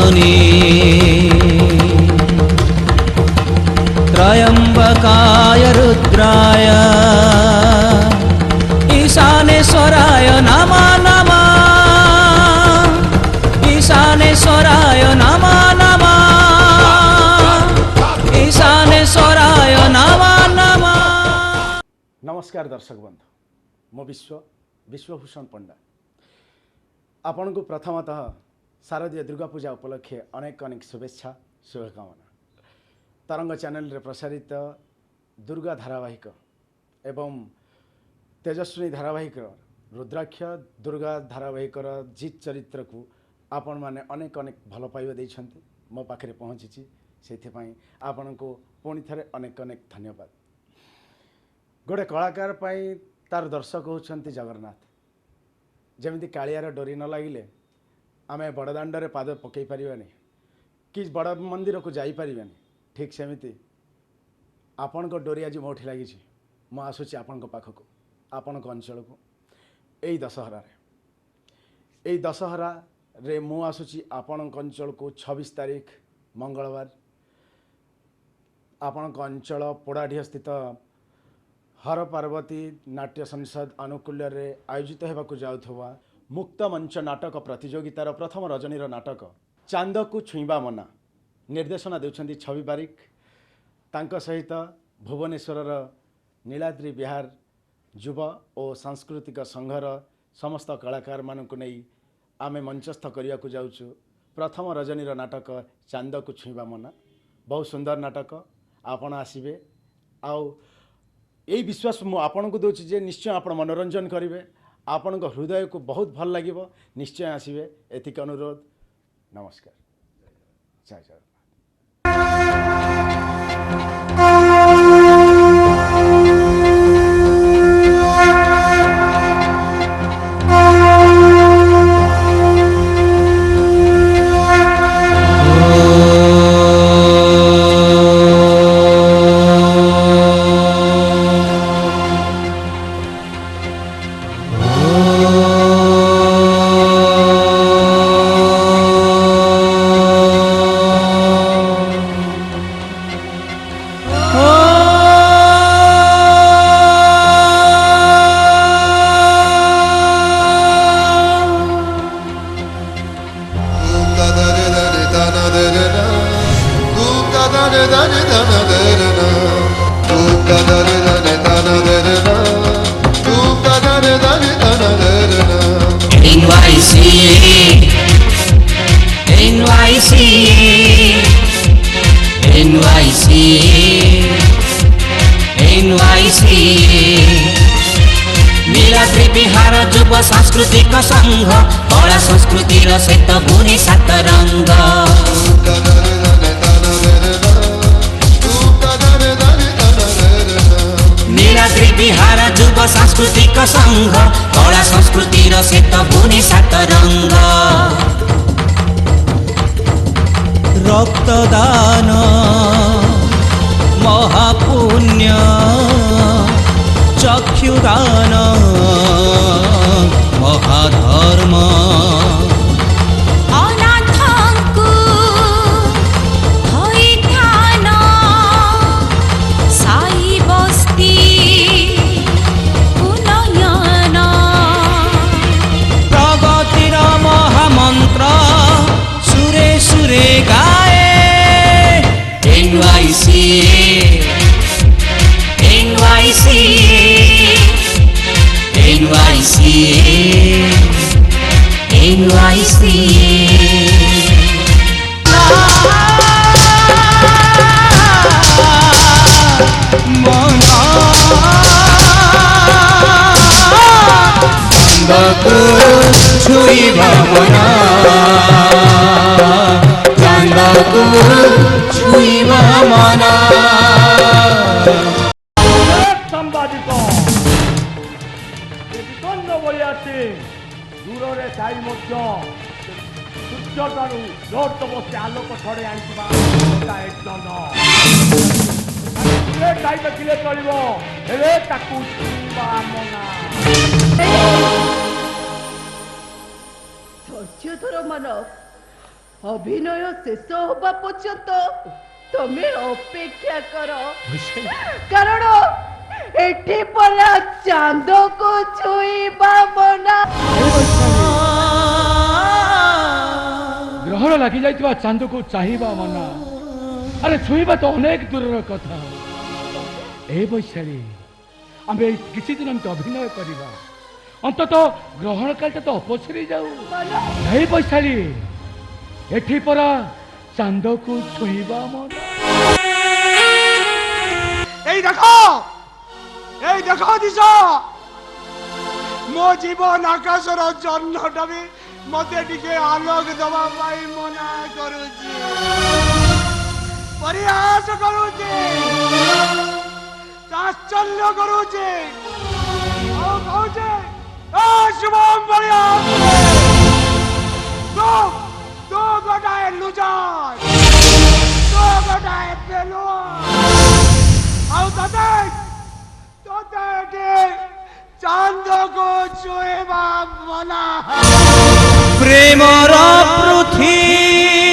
ध्वनि त्रयंबकाय रुद्राय ईशानेश्वराय नमः नमः ईशानेश्वराय नमः नमः ईशानेश्वराय नमः नमः। नमस्कार दर्शक बंधु, मो विश्वभूषण पंडा आपण को प्रथमतः शारदीय दुर्गा पूजा उपलक्षे अनेक अनेक शुभेच्छा शुभकामना। तरंग चैनल रे प्रसारित दुर्गा धारावाहिक एवं तेजस्विनी धारावाहिक रुद्राक्ष दुर्गा धारावाहिक जीत चरित्र को आपण माने अनेक अनेक भल पाइबा देइछंती मो पाखरे पहुँची से आपण को पुणी थे अनेक अनेक धन्यवाद। गोटे कलाकार पाई तार दर्शक होउछंती जगन्नाथ। जमिति कालियार डोरी न लगिले आमे बड़दाण्डरे पाद पकई पारिबानी कि बड़ मंदिर को जाई पारिबानी, ठीक सेमिति आपण को डोरी आज मोठी लगी मु आसुची आपण को पाखक आपण को अंचल को एई दशहरा रे मु आसुची आपण को अंचल को 26 तारीख मंगलवार आपण को अंचल पोड़ाढ़िया स्थित हर पार्वती नाट्य संसद अनुकूल्य रे आयोजित होगा जाउथवा मुक्त मंच नाटक प्रतियोगितार प्रथम रजनीर नाटक चांद को छुईबा मना निर्देशना देउछंती छवि बारिक। तांको सहित भुवनेश्वर नीलाद्री विहार युवा और सांस्कृतिक संघर समस्त कलाकार मानक नहीं आमे मंचस्थ करिया को जाउछु प्रथम रजनीर नाटक चांद को छुईबा मना। बहुत सुंदर नाटक आपण आसीबे आउ यही विश्वास मु आपन को दूची जे निश्चय आपण मनोरंजन करेंगे, आपण को हृदय को बहुत भल लगे, निश्चय आसबे एतिक अनुरोध। नमस्कार, जय जगन्नाथ। नीलाद्री विहार युव सांस्कृतिक संघ कला संस्कृतिर सहित भूनि सात रंग। नीलाद्री विहार युव सांस्कृतिक संघ कला संस्कृतिर सहित भूनि सात रंग। रक्तदान महापुण्य चक्षुदान महाधर्म अनाथंकु धैर्यदान साई बस्ती उन्नयन प्रगतिर महामंत्र सुरे सुरे गाए। NYC छुईबा मना चांदको छुईबा मना। सांबादिक विकन्न बलियासी दूर थाई सूर्यठारू लोट बसे आलोक छड़े आनीवा खाई देखिले चलो हेले ताकू छुईबा मना। धैर्य धर मानव অভিনয় শেষ হওয়া পর্যন্ত তুমি অপেক্ষা কর, কারণ এটি পরা চাঁদକୁ ছুঁইবা মনা। গ্রহণ লাগি যাইଥିବା ଚାନ୍ଦକୁ ଚାହିଁବା ମନା, ଆରେ ଛୁଇଁବା ତ ଅନେକ ଦୂରର କଥା। ଏ ବୈଶାଳୀ, ଆମେ କିଛି ଦିନ ଏମିତି ଅଭିନୟ କରିବା, ଅନ୍ତତଃ ଗ୍ରହଣ କାଳଟା ତ ଅପସରି ଯାଉ। ଏ ବୈଶାଳୀ, ଏଠି ପରା ଚାନ୍ଦକୁ ଛୁଇଁବା ମନା। এই দেখো দিশ মো জীবন আকাশর জহ্নটা ବି মতে টিকে আলোক দেওয়া পাই মনা করুছি, পরিহাস করুছি, তাচ্ছল্য করুছি, কହୁছে শুভম পরিহাস তো গোটাଏ লুজার, তো গোটাଏ বেলুন, ଆଉ ତତେ ଚାନ୍ଦକୁ ଛୁଇଁବା ମନା। প্রেমর পৃথিবী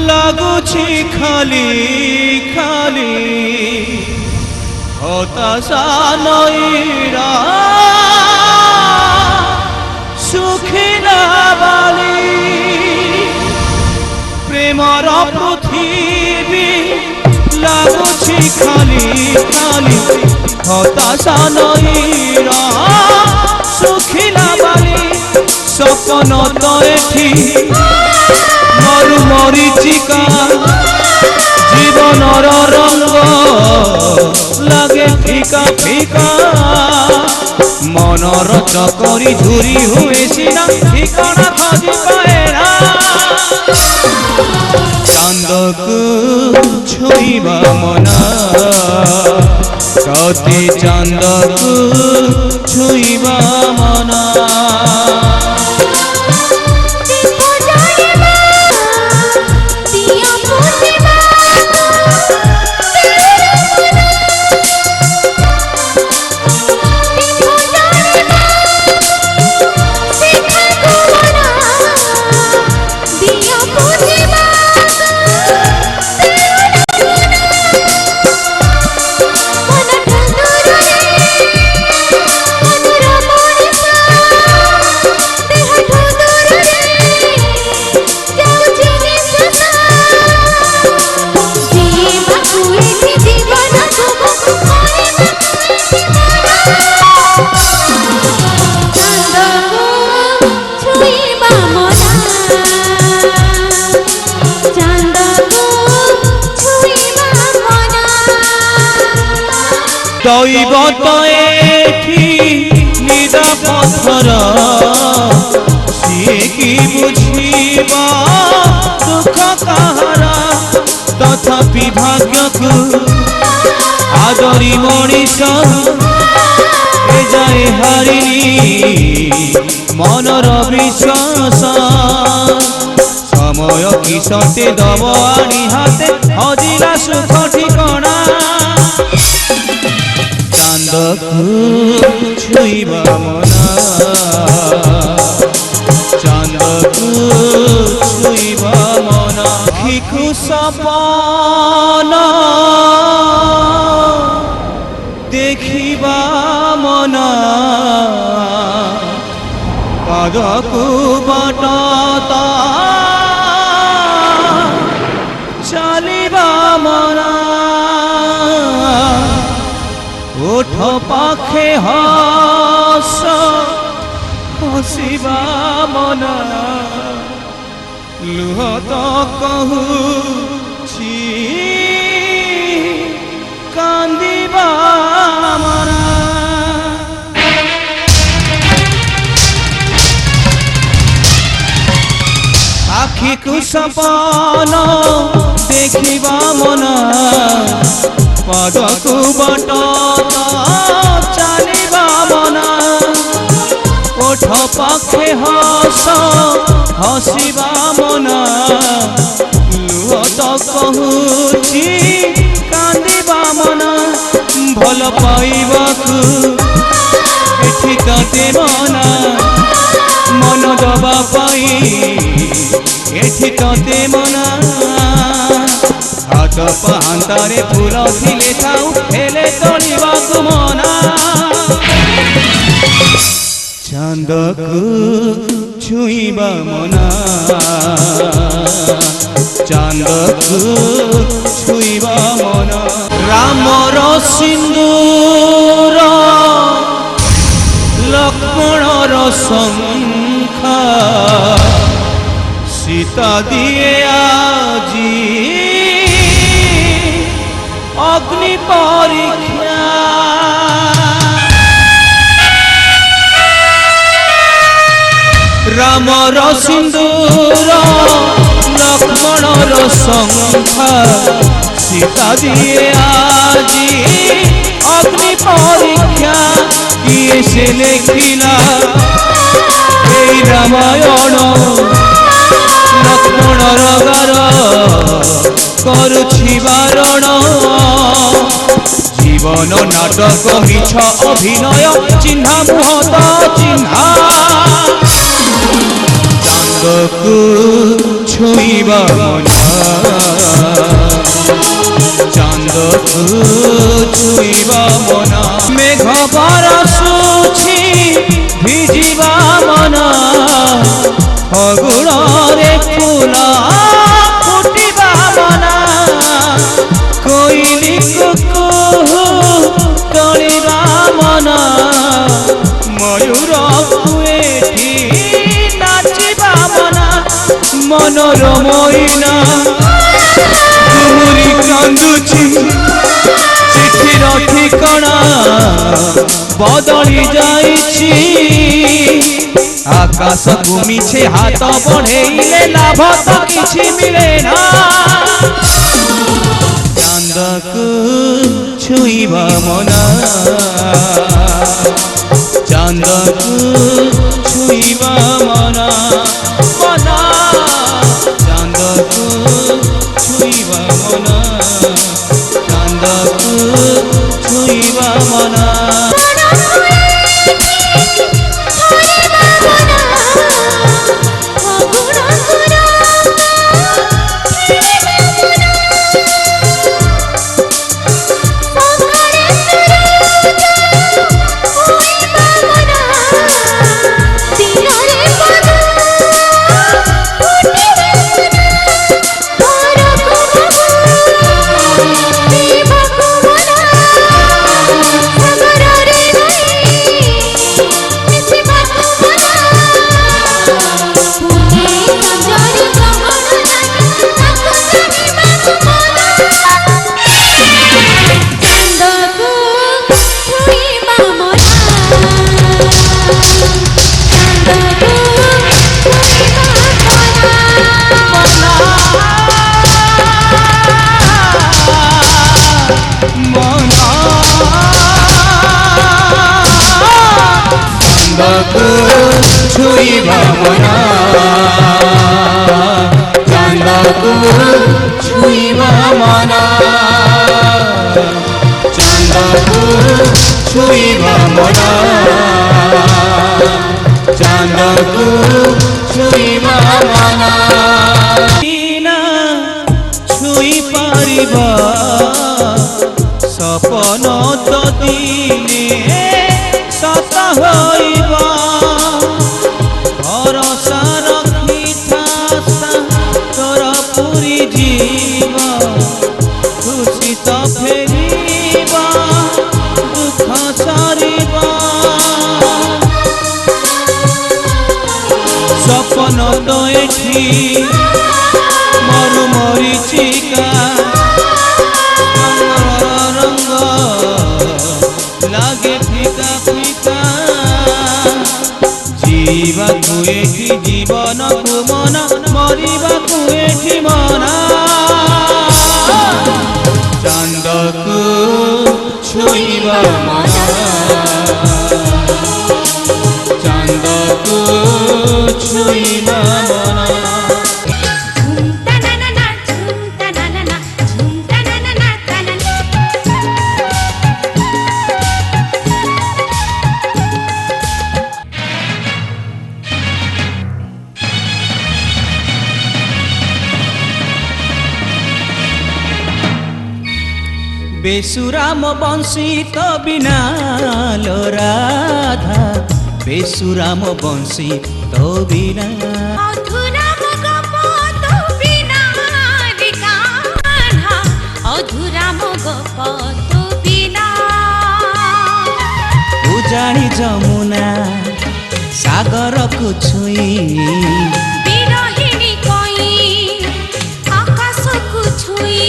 লাগুছি খালি খালি, হতাশা নইরা সুখী না বালি। প্রেমর পৃথিবী লাগুছি খালি খালি, হতাশা নইরা সুখী না বালি। স্বপ্ন তো এঠি মরু মরিচিকা, জীবনর রঙ্গ লাগে ফিকা ফিকা। মনর চকরি ঝুরি হুয়ে সিনা, ঠিকানা খোঁজি পায় না। চাঁদକୁ ছুঁইবা মনা, সতী চাঁদକୁ ছুঁইবা মনা। দৈব তো এঠি নিরাপথর, সিয়ে কি বুঝিবা দুঃখ কাহার। তথাপি ভাগ্যকু আদরি মଣିষ এ যায় হারিনি মনর বিশ্বাস। সময় কি সতে দব আনি হাতে, হজিলা সুখ ঠিকনা। চাঁদକୁ ছুঁইবা মনা, চাঁদକୁ ছুঁইবা মনা। আখিକୁ সপন দেখিবা মনা, পাদକୁ বাট চালিবা মনা। ওঠ পাখে হস হসিবা মনা, লুহ তো কহুছি কান্দিবা মনা। আখিକୁ সপন দেখিবা মনা, পাদକୁ বাট চালিবা মনা। ওঠ পাখে হস হসিবা মনা, লুহ তো কহুছি কান্দিবা মনা। ভাল পাইবাকু এঠি কাঁদে মনা, মন দবা পাই এঠি ততে মনা হাত পাহান্তারে ফুল ଥିଲେ ଥାଉ ହେଲେ ତୋଳିବାକୁ ମନା ଚାନ୍ଦକୁ ଛୁଇଁବା ମନା ଚାନ୍ଦକୁ ଛୁଇଁବା ମନା ରାମର ସିନ୍ଦୁର ଲକ୍ଷ୍ମଣର ଶଙ୍ଖ ସୀତା ଦିଏ ଆଜି ଅଗ୍ନି ପରୀକ୍ଷା রামর সিন্দুর লক্ষ্মণর শঙ্খ সীতা দিয়ে আজি অগ্নি পরীক্ষা কিয়ে সে লেখিলা এই রামায়ণ লক্ষ্মণর গার করুছি বারণ জীবন নাটক মিছ অভিনয় চিহ্না মুহত চিহ্না চান্দকু ছুঁইবা মনা চান্দকু ছুঁইবা মনা মেঘ বরষুছি ভিজিবা মনা ফগুণরে ফুল ফুটিবা মনা কোইলি কুকু তলিবা মনা ময়ূর কুয়েঠি নাচিবা মনা মনর মইনা ঘুমুরি কান্দুছি চিঠির ঠিকনা বদলি যাইছি আকাশকু মিছে হাত বঢ়েইলে লাভ তো কিছু মিলে না চান্দকু ছুঁইবা মনা চান্দকু ছুঁইবা মনা মনা চান্দকু ছুঁইবা মনা চান্দকু ছুঁইবা মনা চান্দকু ছুঁইবা মনা চান্দকু ছুঁইবা মনা চান্দকু ছুঁইবা মনা চান্দকু ছুঁইবা মনা ছুঁই পারিবা সপন তো দিনে সত হইবা ভরসা রখিথা তোর পুরি জীবা খুশি তো ফেরিবা দুঃখ সারিবা স্বপ্ন তো এটি মরু মরিচিকা রঙ্গ লাগে ফিকা ফিকা जीवाकु एठी जीवनकु मना मरिबाकु एठी मना चांदकु छुईबा मना चांदकु छुईबा मना बेसुराम बंशी तो बिना लो राधा बेसुराम बंशी तो बिना अधुराम गप तो बिना रे कान्हा अधुराम गप तो बिना उजाणी जमुना सागर को छुई बिरहिणी कोई आकाश को छुई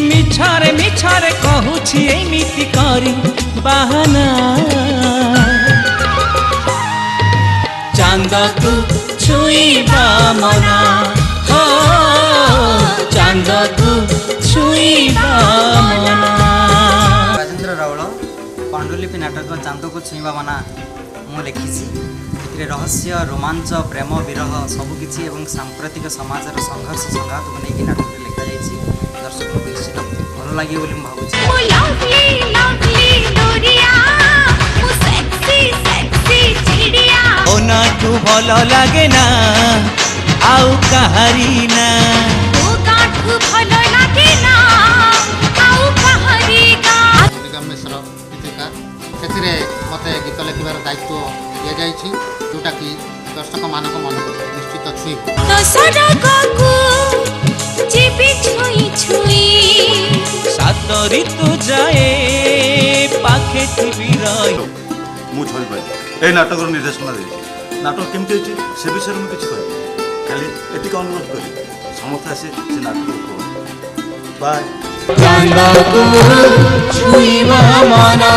मिछरे मिछरे कहूछि एमिति करी बाहाना चांद को छुईबा मना हो चांद को छुईबा मना राजेन्द्र रावल पांडुलिपि नाटक चांद को छुईबा मना मु लिखी एथिरे रहस्य रोमांच प्रेम विरह सबकिछि एवं सांप्रतिक समाजर संघर्ष संघात को लेकिन नाटक लिखा जाइछि दर्शक को निश्चित भल लागे बोली भाबुछि ओ लवली लवली लोरिया ओ सेक्सी सेक्सी चिड़िया ओ नाटू भल लागे ना आउ कहारी ना ओ गाठू भलो लागे ना आउ कहारी गा निगम मिश्र गीतिकार से मत गीत लिखार दायित्व दि जाए जोटा कि दर्शक मान मन निश्चित छुई तो सरगकु जीवी छुई छुई सात ऋतु जाए पाखे थी रही मु छवि पाई ए नाटक निर्देशना दे नाटक केमती होती से विषय में किसी कह खाली एतिक अनुरोध करी समस्त आसे से नाटक बाय छुईबा मना